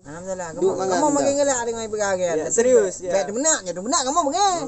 Alhamdulillah. Kamu makin ngelak dengan ibu kakek. Ya, serius ya. Baik benar kamu makin.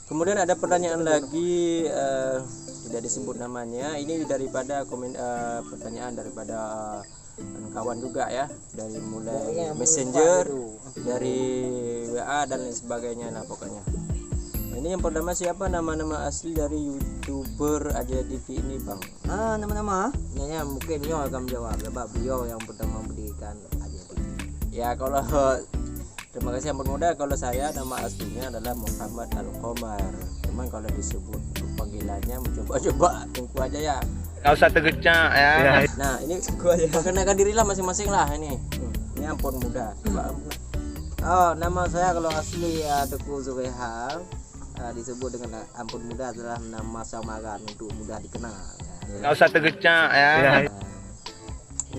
Kemudian ada pertanyaan lagi, tidak disebut namanya. Ini daripada pertanyaan daripada kawan juga ya, dari mulai messenger, dari WA dan lain sebagainya lah pokoknya. Ini yang pertama, siapa nama-nama asli dari YouTuber Aja TV ini, Bang? Nama-nama? Ya, mungkin Yo akan menjawab. Sebab beliau yang pertama mendirikan Aja TV. Ya, kalau terima kasih yang muda. Kalau saya nama aslinya adalah Muhammad Al-Qomar. Cuman kalau disebut panggilannya mencoba-coba tunggu aja ya. Kau usah tergecak ya. Nah, ini perkenalkan dirilah masing-masing lah ini. Ini ampun muda. Oh, nama saya kalau asli Teguh Zureha, disebut dengan ampun muda adalah nama samaran untuk mudah dikenal. Kau usah tergecak ya.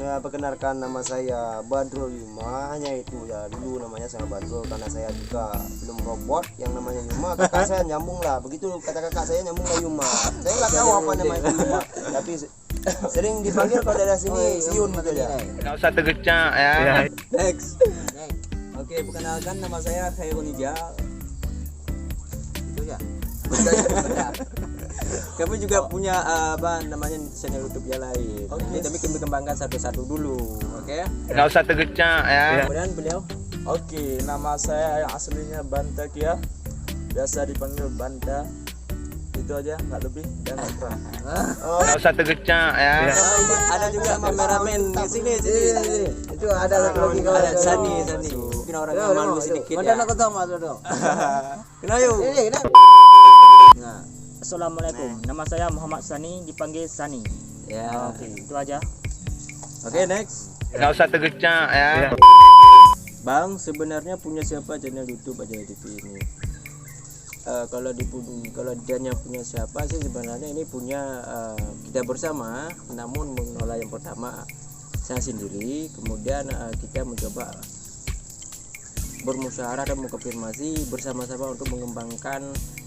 Nah, perkenalkan nama saya Badrul Yuma, hanya itu ya, dulu namanya saya Badrul karena saya juga belum robot yang namanya Yuma. Kakak saya nyambung lah, begitu kata kakak saya nyambung lah Yuma. Saya nggak tahu apa namanya Yuma, tapi sering dipanggil kalau dari sini Siun gitu aja. Kau usah tergecak ya. Next. Oke, perkenalkan nama saya Khairul Ijal. Itu ya. Kami juga punya namanya channel YouTube yang lain. Ini tapi kami kembangkan satu-satu dulu, oke? Kau usah tergecak ya. Kemudian beliau, Oke, nama saya yang aslinya Banta Kia, biasa dipanggil Banta. Itu aja, nggak lebih dan nggak kurang. Kau usah tergecak ya. ada juga kameramen di sini. Itu ada lagi Ada Sani. Mungkin orang yang malu sedikit ya. Mana ketemu Mas Dodo? Kenal yuk. Nah, Assalamualaikum. Nama saya Muhammad Sani, dipanggil Sani. Ya. Oke, itu aja. Oke, next. Kau usah tergecak ya. Bang, sebenarnya punya siapa channel YouTube Aja TV ini? Kalau dia punya siapa sih, sebenarnya ini punya kita bersama, namun menolak yang pertama saya sendiri. Kemudian kita mencoba bermusyawarah dan mengkonfirmasi bersama-sama untuk mengembangkan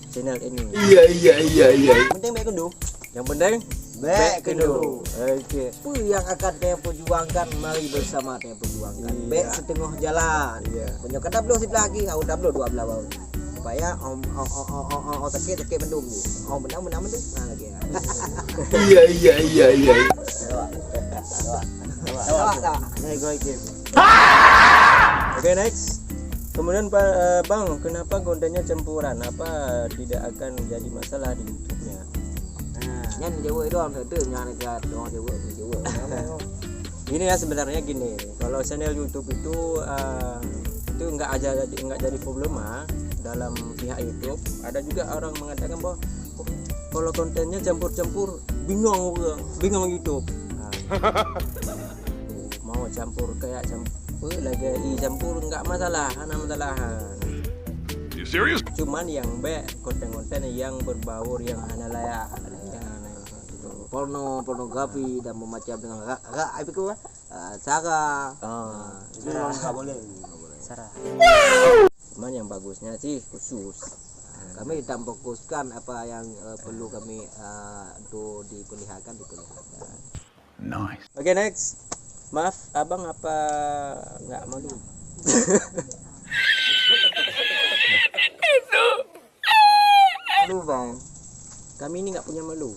channel ini. Iya. Penting baik kendu. Yang penting baik kendu. Oke. yang akan saya perjuangkan, mari bersama saya perjuangkan. Iya. Baik setengah jalan. Iya. Punya kata belum sip lagi, kau dah belum dua belah bau. Supaya tekit mendung. Menang mendung. Nah lagi. Iya. Oke, next. Kemudian Bang, kenapa kontennya campuran? Apa tidak akan jadi masalah di YouTube-nya? Nyan Jawa doang itu nyan doang Jawa. Gini ya, sebenarnya gini. Kalau channel YouTube itu nggak jadi problema dalam pihak YouTube. Ada juga orang mengatakan bahwa kalau kontennya campur-campur bingung YouTube. Mau campur kayak lagi campur nggak masalah, You serious? cuman yang konten-konten yang berbaur yang hana layak Pornografi dan memacam dengan apa itu cara. Itu nggak boleh. Sarah. cuman yang bagusnya sih khusus. Kami tidak fokuskan apa yang perlu kami untuk diperlihatkan. Nice. Oke, next. Maaf abang, apa nggak malu? Lu Bang, Kami ini nggak punya malu.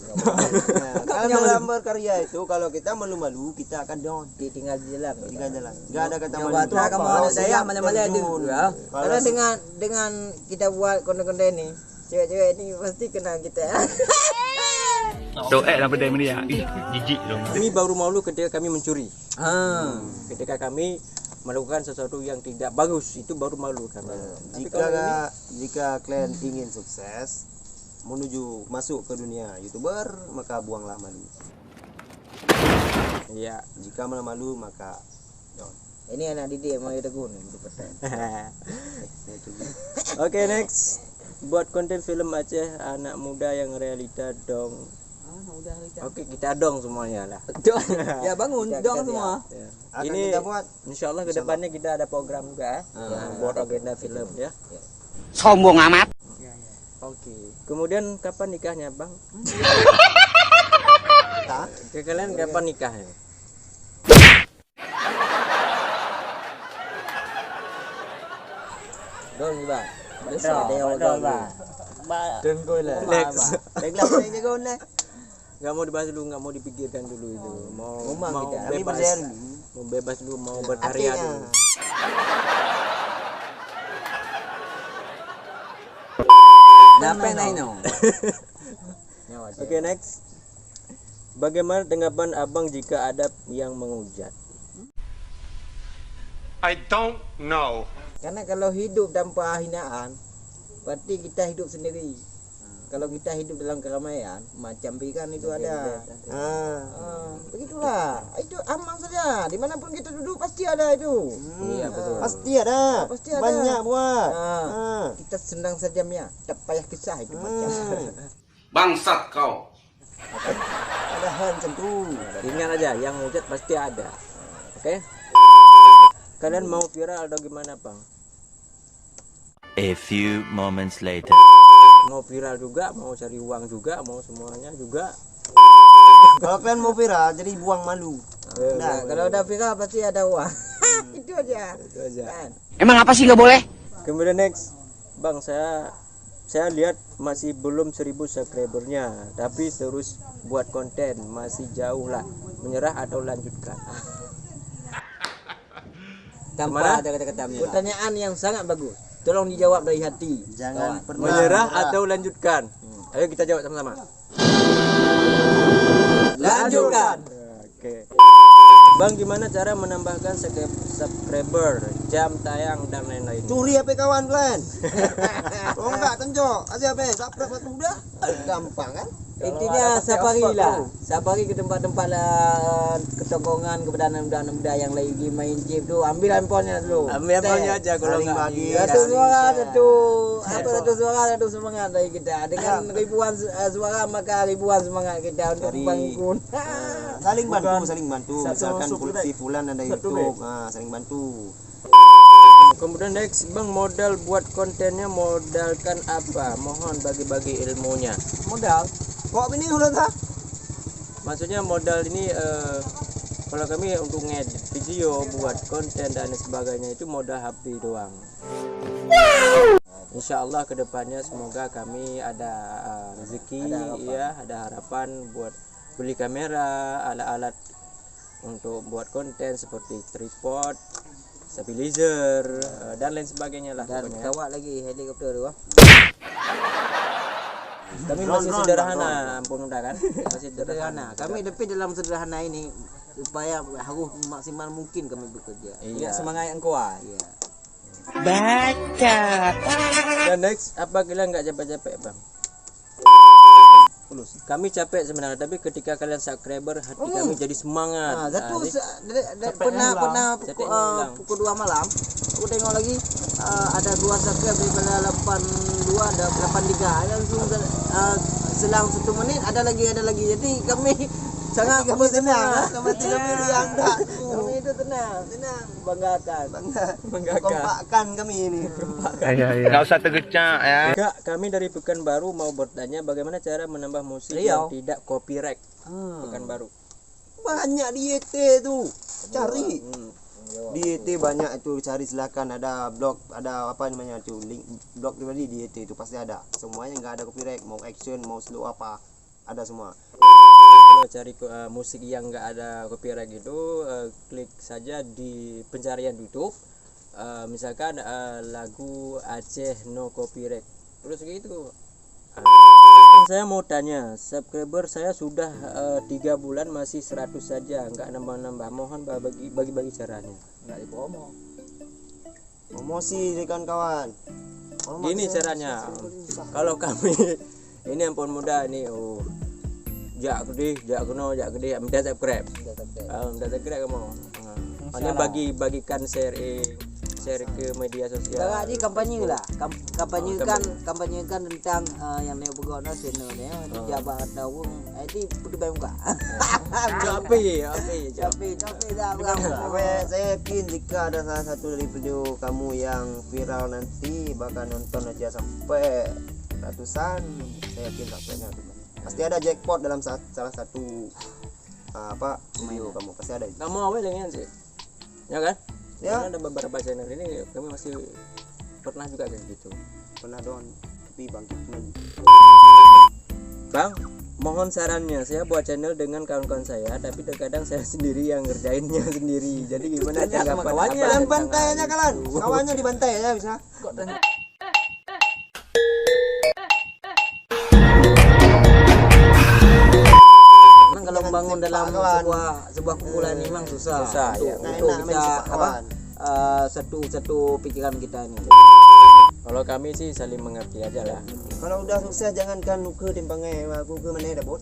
kalau dalam berkarya itu kalau kita malu-malu kita akan down. Ditinggal di jalan. Nggak ada kata malu. Coba tuh kamu ada saya mana-mana itu ya. Kalau Karena dengan kita buat konten-konten ini, cewek-cewek ini pasti kenal kita. Doa lah benda ini ya. Jijik dong. Kami baru malu ketika kami mencuri. Ketika kami melakukan sesuatu yang tidak bagus, itu baru malu kami. Tapi kalau ini, jika kalian ingin sukses menuju masuk ke dunia YouTuber, maka buanglah malu. ya. Jika malu maka down. Ini anak didik mau tegur nih untuk petai. Oke, next. Buat konten film Aceh anak muda yang realita dong. Oke, kita dong semuanya lah. Ya bangun dong semua. Ya. Akan Ini kita buat. insyaallah kedepannya kita ada program juga buat agenda film ya. Sombong amat. Oke. Kemudian kapan nikahnya, Bang? Oke, kalian kapan nikah ya? Don bang. Dan gue lah. Next. Next ni kau nak. Nggak mau dibahas dulu, nggak mau dipikirkan dulu itu. Mau kita. Kami bebas, bershare. mau bebas dulu, mau berkarya dulu. Dapat naik no. Oke, next. Bagaimana tanggapan abang jika ada yang menghujat? I don't know. Karena kalau hidup tanpa hinaan, berarti kita hidup sendiri. Kalau kita hidup dalam keramaian, macam ikan itu ada. Begitulah. Itu aman saja. Dimanapun kita duduk pasti ada itu. Iya betul. Pasti ada. Pasti ada. Banyak buat. Kita senang saja Mia. Tak payah kisah itu macam. Bangsat kau. Ada hal macam tu. Ingat aja, yang menghujat pasti ada. Oke? Kalian mau viral atau gimana, Bang? A few moments later. Mau viral juga, mau cari uang juga, mau semuanya juga. Kalau kalian mau viral, jadi buang malu. Nah, kalau udah viral pasti ada uang. Itu aja. Itu aja. Kan? Emang apa sih nggak boleh? Kemudian next, Bang, saya lihat masih belum 1000 subscribernya, tapi terus buat konten masih jauh lah. Menyerah atau lanjutkan? Tanpa ada kata-kata menyerah. Pertanyaan yang sangat bagus. Tolong dijawab dari hati. Jangan pernah Menyerah atau lanjutkan? Ayo kita jawab sama-sama. Lanjutkan. Oke. Bang, gimana cara menambahkan subscriber, jam tayang dan lain-lain? Curi HP kawan kalian. Oh enggak, tenjok. Asyik HP, subscribe satu udah. Gampang kan? Intinya safari lah. Safari ke tempat-tempat lah, ketongkongan kepada anak muda yang lagi main game tu. Ambil handphonenya dulu. Ambil handphonenya aja kalau Saling enggak. bagi. Satu suara, satu suara, satu semangat dari kita. Dengan ribuan suara maka ribuan semangat kita untuk bangun. Saling bantu. Misalkan si fulan ada YouTube, saling bantu. Kemudian next, Bang, modal buat kontennya modalkan apa? Mohon bagi-bagi ilmunya. Modal. Kok ini udah tak? Maksudnya modal ini kalau kami untuk ngedit video, buat konten dan sebagainya itu modal HP doang. Insya Allah kedepannya semoga kami ada rezeki, ada harapan buat beli kamera, alat-alat untuk buat konten seperti tripod, stabilizer dan lain sebagainya lah. Dan pokoknya. kawat lagi helikopter tu. Kami masih sederhana, ampun udah kan? Masih Sederhana. Kami tapi dalam sederhana ini upaya harus maksimal mungkin kami bekerja. Iya. Semangat yang kuat. Iya. Dan next, apa kalian nggak capek-capek, Bang? Kami capek sebenarnya, tapi ketika kalian subscriber, hati kami jadi semangat. Pernah Cetek hilang. pukul 2 malam aku tengok lagi ada 2 subscribe daripada 82 ada 83 langsung selang 1 menit ada lagi jadi kami sangat tenang. Kami yang tak. kami itu tenang banggakan Kompakkan kami ini. Enggak usah tergecak ya. Enggak, kami dari Pekanbaru mau bertanya bagaimana cara menambah musik yang tidak copyright. Pekanbaru. Banyak di YT tu. Cari. Di YT banyak itu, cari silakan, ada blog, ada apa namanya tu, link blog pribadi di YT itu pasti ada. Semuanya enggak ada copyright, mau action, mau slow apa, ada semua. Kalau cari musik yang enggak ada copyright itu klik saja di pencarian YouTube. Misalkan lagu Aceh no copyright. Terus gitu. Saya mau tanya, subscriber saya sudah 3 bulan masih 100 saja, enggak nambah-nambah. Mohon bagi caranya. enggak dipromo. Promosi dari kawan-kawan. Gini caranya. Kalau kami ini ampun muda ini jak gede minta subscribe. Minta subscribe kamu. Hanya bagikan share ke media sosial. Sekarang ni kampanye lah. Kampanyekan tentang yang Neo Begono channel ni jabat tahu itu putih bayi muka. Capek dah berapa. Saya yakin jika ada salah satu dari video kamu yang viral nanti bakal nonton aja sampai ratusan. Saya yakin subscribe-nya pasti ada jackpot dalam salah satu video kamu pasti ada itu. Kamu awal dengan sih, ya kan? Ya. Karena ada beberapa channel ini kami masih pernah juga kayak gitu. Pernah don tapi bangkit kembali. Bang, mohon sarannya. Saya buat channel dengan kawan-kawan saya, tapi terkadang saya sendiri yang ngerjainnya sendiri. Jadi gimana tanggapan Kalian bantai aja kalian. Kawannya dibantai aja bisa. Memang kalau membangun dalam sebuah kumpulan ini memang susah. Susah, ya. Untuk Enak main kita sepak kawan. satu pikiran kita ini. Kalau kami sih saling mengerti aja lah. Kalau udah susah jangankan nuke timpangai aku ke mana dah bot.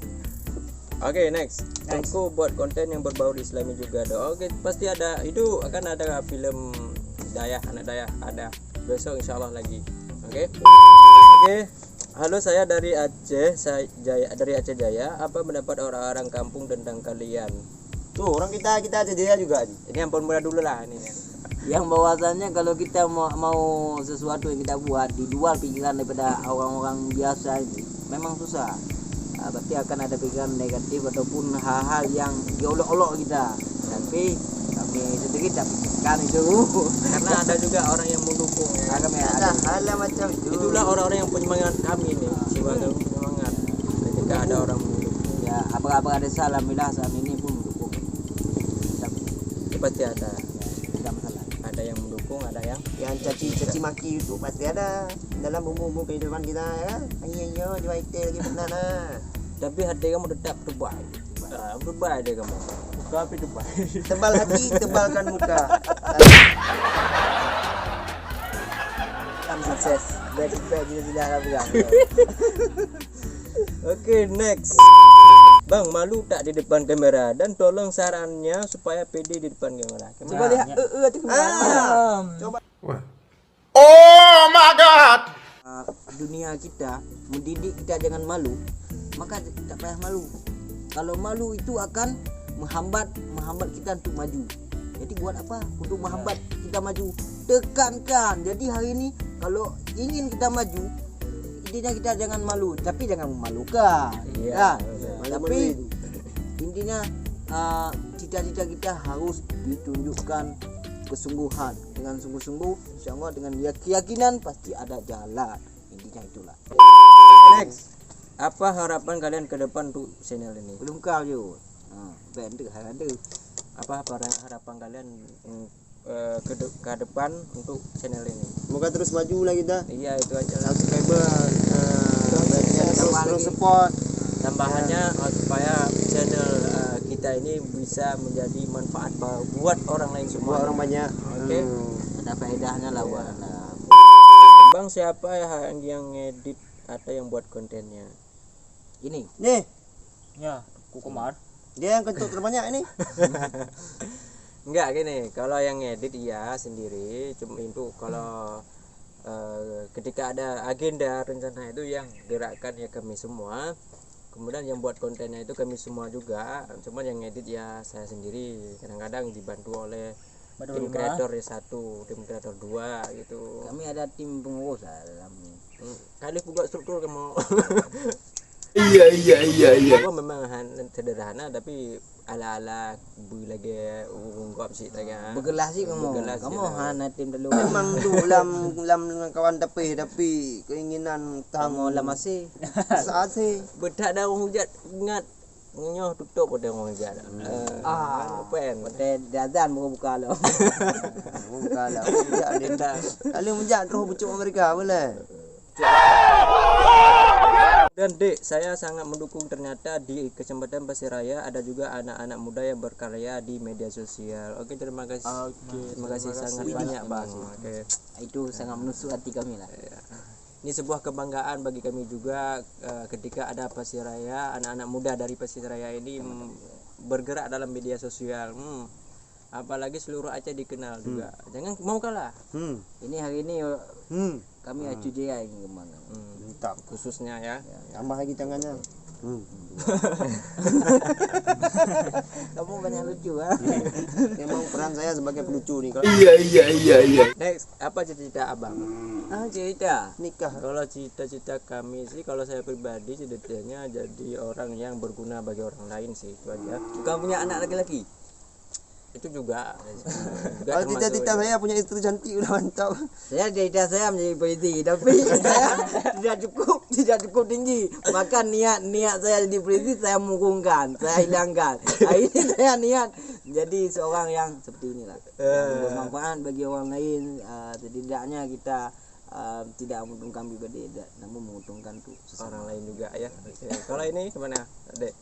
Oke, next. Aku buat konten yang berbau Islami juga ada. Oke, pasti ada. Itu akan ada film Dayah, anak Dayah ada. Besok insyaallah lagi. Oke. Halo, saya dari Aceh, dari Aceh Jaya. Apa pendapat orang-orang kampung tentang kalian? Tuh orang kita aja dia juga nih. Ini ampun muda dulu lah ini. Yang bahwasannya kalau kita mau sesuatu yang kita buat di luar pikiran daripada orang-orang biasa ini memang susah. Pasti akan ada pikiran negatif ataupun hal-hal yang diolok-olok kita. Tapi kami sendiri tak pikirkan itu. Karena ada juga orang yang mendukung. Ya. Kami Ada ada hal macam itu. Itulah orang-orang yang penyemangat kami nih. Jiwa kami penyemangat. Ketika ada orang mendukung, ya apa-apa ada salah alhamdulillah saat ini pun mendukung. itu pasti ada. Tidak masalah. Ada yang mendukung, ada yang Yang caci maki itu pasti ada dalam bumbu-bumbu kehidupan kita ya. Ayo jual itu lagi benar nah. tapi hati kamu tetap terbaik. Terbaik deh kamu. Tapi terbaik. Tebal hati, tebalkan muka. Salam sukses. Baik juga sudah pegang. Oke, next. Bang, malu tak di depan kamera dan tolong sarannya supaya pede di depan kamera. Coba lihat itu Coba. Oh my god. dunia kita mendidik kita jangan malu, maka tak payah malu. Kalau malu itu akan menghambat kita untuk maju. Jadi buat apa? Untuk menghambat kita maju. Tekankan. Jadi hari ini kalau ingin kita maju, intinya kita jangan malu, tapi jangan memalukan. Iya, Ya. Tapi intinya cita-cita kita harus ditunjukkan kesungguhan. Dengan sungguh-sungguh, insyaallah dengan keyakinan pasti ada jalan. Intinya itulah. Next. Apa harapan kalian ke depan untuk channel ini? Belum kau je. Benda ada. Apa harapan kalian ke depan untuk channel ini? Semoga terus maju lah kita. Iya, itu aja lah. Subscriber terus support. Tambahannya supaya channel kita ini bisa menjadi manfaat buat orang lain semua. Buat orang banyak. Oke. Ada faedahnya lah buat anda. Bang, siapa yang ngedit atau yang buat kontennya? Ini Nih, Ya, Kukumar. dia yang kentut terbanyak ini. Enggak, gini, kalau yang ngedit iya sendiri, cuma itu kalau ketika ada agenda rencana itu yang gerakkan ya kami semua. Kemudian yang buat kontennya itu kami semua juga, cuman yang ngedit ya saya sendiri. Kadang-kadang dibantu oleh tim kreator satu, tim kreator dua gitu. kami ada tim pengurus lah dalam Kali buka struktur kamu. Iya. Gua memang sederhana tapi ala-ala bu lagi ungkap sih lagi. bergelas sih kamu. Bergelas Kamu sih, hana tim dulu. Memang tu lam dengan kawan tapi keinginan Kamu lah tamu masih. saat sih. Bedak dah orang hujat ingat nyoh tutup pada orang hujat. Pen. Pada dadan buka lo. Bukan lah. Kali menjak terus bucuk mereka boleh. Dan Dek, saya sangat mendukung. Ternyata di Kecamatan Pasir Raya ada juga anak-anak muda yang berkarya di media sosial. Oke, terima kasih. Terima kasih sangat banyak, Bang. Oke. Itu sangat menusuk hati kami lah. Ini sebuah kebanggaan bagi kami juga ketika ada Pasir Raya, anak-anak muda dari Pasir Raya ini bergerak dalam media sosial. Apalagi seluruh Aceh dikenal juga. Jangan mau kalah. Ini hari ini kami Acu Jaya ingin kembangkan. Mantap. Khususnya ya. Tambah lagi tangannya. Kamu banyak lucu ah. Memang peran saya sebagai pelucu nih. Kalau Next, apa cita-cita abang? Cerita. nikah Kalau cita-cita kami sih, kalau saya pribadi cita-citanya jadi orang yang berguna bagi orang lain sih, itu aja. Bukan punya anak laki-laki. Itu juga. kalau cita-cita saya punya istri cantik udah mantap. Saya cita saya menjadi polisi, tapi saya tidak cukup tinggi. Maka niat saya jadi polisi saya murungkan, saya hilangkan. Ini saya niat jadi seorang yang seperti inilah, yang bermanfaat bagi orang lain. Setidaknya kita tidak menguntungkan pribadi, namun menguntungkan tuh Orang lain juga ya. Oke. Kalau ini gimana, Dek?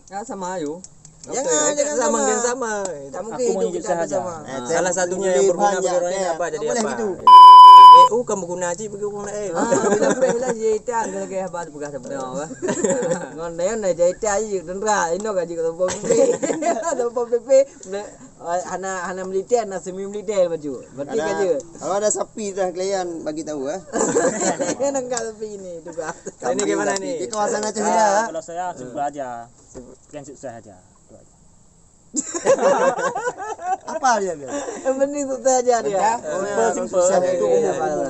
Ya sama ayo. Jangan sama yang sama. Tak Aku mungkin mau hidup hidup kita sahaja. bersama. Salah satunya yang berguna bagi orang lain apa? Jadi boleh apa? gitu. Kamu berguna aja bagi orang lain. Bila cerita kalau kayak apa bukan sebenarnya. Ngondean dah cerita aja tendra. Ini kan juga pom PP. Ada pom PP. Hana militer, nak semi militer baju. Berarti kan je. Kalau ada sapi dah kalian bagi tahu Nak sapi ini juga. Ini gimana nih? Di kawasan Aceh ya. Kalau saya simpel aja, prinsip saya aja. Itu aja. Apa dia bilang? Yang penting itu saja dia. Simple. Itu Iya, umum.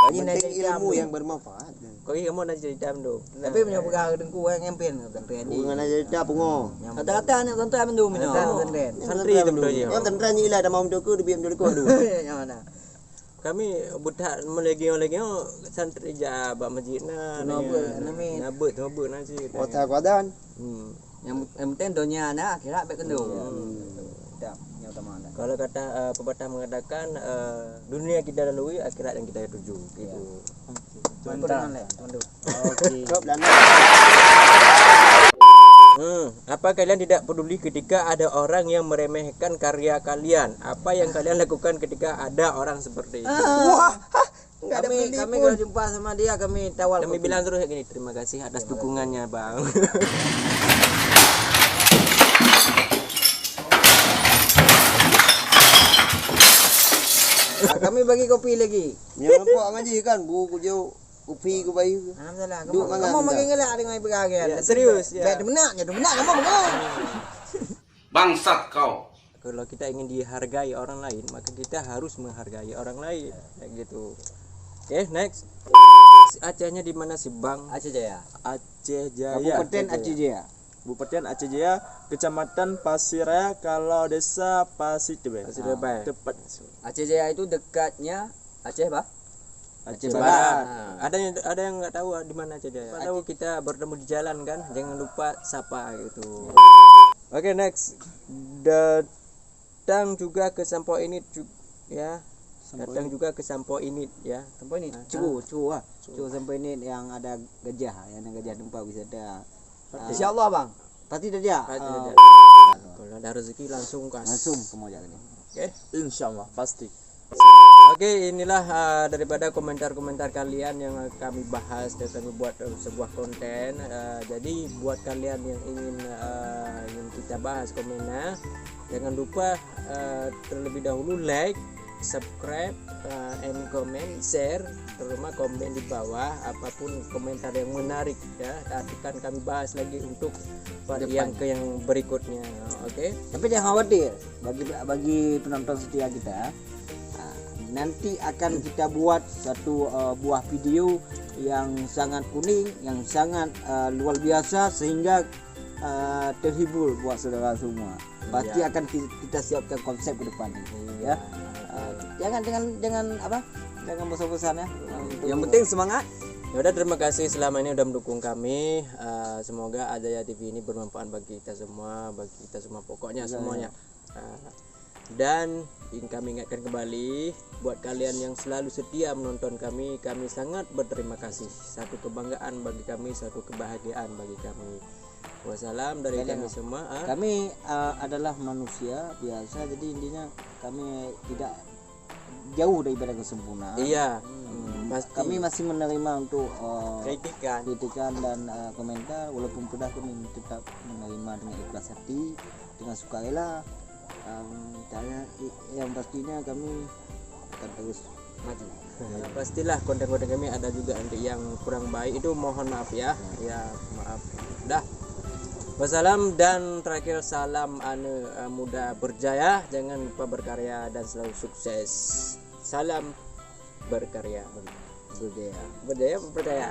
Bagi Penting ilmu yang bermanfaat. Kau ini kamu nak cerita dong. Tapi punya pegang dengku yang ngempen tentang Hubungan aja dah pungo. Kata-kata anak tentang mendung minum. Tentang. Santri itu betul je. Yang tentera ni lah dah mau mendoko dia biar mendoko tu. Yang mana? Kami budak melegi santri je bab masjid na. Nabut nasi. Kota Kuadaan. Yang penting dunia anak akhirat baik kendo. Tak, yang utama. Kalau kata pepatah mengatakan dunia kita lalui, akhirat yang kita tuju gitu. Mantap. Oke. Stop dan Apa kalian tidak peduli ketika ada orang yang meremehkan karya kalian? Apa yang kalian lakukan ketika ada orang seperti itu? wah, enggak ada peduli Kami pun. kalau jumpa sama dia kami tawal. Kami bilang terus gini, terima kasih atas dukungannya, Bang. Kami bagi kopi lagi. Yang nampak ngaji kan buku jauh upi ku bayu. Alhamdulillah. Duk Kamu mangan, makin dah. gelak dengan ibu kaget. Ya, serius ya. Baik benarnya, benar kamu benar. Bangsat kau. Kalau kita ingin dihargai orang lain, maka kita harus menghargai orang lain, kayak gitu. Oke, next. Acehnya di mana sih, Bang? Aceh Jaya. Aceh Jaya. Kabupaten Aceh Jaya. Kabupaten Aceh Jaya, Kecamatan Pasiraya, kalau desa Pasitebe. Pasitebe. Tepat. Aceh Jaya itu dekatnya Aceh, Pak? Aceh Barat. Ada yang nggak tahu di mana Aceh Jaya. Tahu kita bertemu di jalan kan, jangan lupa sapa gitu. Oke, next. Datang juga ke Sampo ini ya. Datang juga ke Sampo ini ya. Sampai ini cu sampai ini yang ada gajah, yang ada gajah tempat wisata. Insyaallah, Bang. Pasti ada dia. Kalau ada rezeki langsung kas. Langsung kamu aja ini. Oke. Insyaallah pasti. Oke, inilah daripada komentar-komentar kalian yang kami bahas dan kami buat sebuah konten. Jadi buat kalian yang ingin kita bahas komennya, jangan lupa terlebih dahulu like, subscribe, and comment, share, terutama komen di bawah apapun komentar yang menarik ya. Akan kami bahas lagi untuk yang berikutnya. Oke. Tapi jangan khawatir bagi penonton setia kita. Nanti akan kita buat satu buah video yang sangat unik, yang sangat luar biasa sehingga terhibur buat saudara semua. Pasti akan kita siapkan konsep ke depan ini ya. Jangan apa? Jangan bosan-bosan ya. Yang penting semangat. Ya udah, terima kasih selama ini udah mendukung kami. Semoga Ajaya TV ini bermanfaat bagi kita semua, pokoknya semuanya. Dan ingin kami ingatkan kembali buat kalian yang selalu setia menonton kami sangat berterima kasih. Satu kebanggaan bagi kami, satu kebahagiaan bagi kami. Wassalam dari kami semua. Kami adalah manusia biasa, jadi intinya kami tidak jauh daripada kesempurnaan. Iya. Kami masih menerima untuk kritikan dan komentar, walaupun pedas kami tetap menerima dengan ikhlas hati, dengan sukarela. Yang pastinya kami akan terus maju. Pastilah konten-konten kami ada juga nanti yang kurang baik, itu mohon maaf ya. Ya maaf. Dah. Wassalam, dan terakhir salam muda berjaya, jangan lupa berkarya dan selalu sukses. Salam berkarya berjaya. Berjaya.